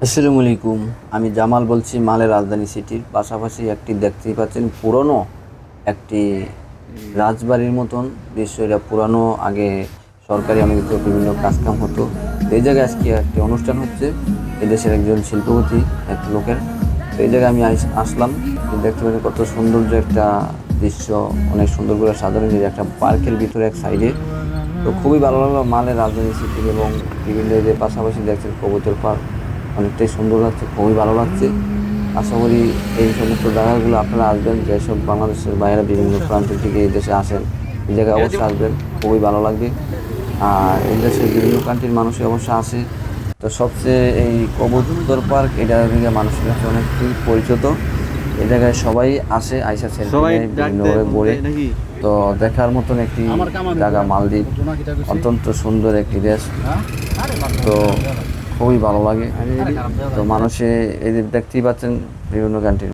আসসালামু আলাইকুম। আমি জামাল বলছি মালের রাজধানী সিটির পাশাপাশি একটি দেখতেই পাচ্ছেন পুরনো একটি রাজবাড়ির মতন দৃশ্য। এটা পুরানো, আগে সরকারি অনেক বিভিন্ন কাজকাম হতো। এই জায়গায় আজকে একটি অনুষ্ঠান হচ্ছে এদেশের একজন শিল্পপতি এক লোকের। তো এই জায়গায় আমি আসলাম। দেখতে পাচ্ছেন কত সৌন্দর্য একটা দৃশ্য, অনেক সুন্দর করে সাজানো হয়েছে একটা পার্কের ভিতরে এক সাইডে। তো খুবই ভালো লাগলো মালের রাজধানী সিটির, এবং বিভিন্ন যে পাশাপাশি দেখছেন কবুতর পার্ক, অনেকটাই সুন্দর লাগছে, খুবই ভালো লাগছে। আশা করি এই সমস্ত জায়গাগুলো আপনারা আসবেন, যেসব বাংলাদেশের বাইরে বিভিন্ন প্রান্ত থেকে এই দেশে আসেন, এই জায়গায় অবশ্যই আসবেন, খুবই ভালো লাগবে। আর এই দেশের বিভিন্ন কান্ট্রির মানুষই অবশ্যই আসে। তো সবচেয়ে এই কবুতর পার্ক এটা দিকে মানুষের কাছে অনেকটাই পরিচিত। এই জায়গায় সবাই আসে, আইসা সেলফি সবাই নেয় ডাক দেয় বিভিন্নভাবে ফোন ঘোরে। দেয় নাকি? তো দেখার মতন একটি জায়গা মালদ্বীপ, অত্যন্ত সুন্দর একটি দেশ। তো খুবই ভালো লাগে। তো মানুষে এই যে দেখতেই পাচ্ছেন বিভিন্ন কান্ট্রির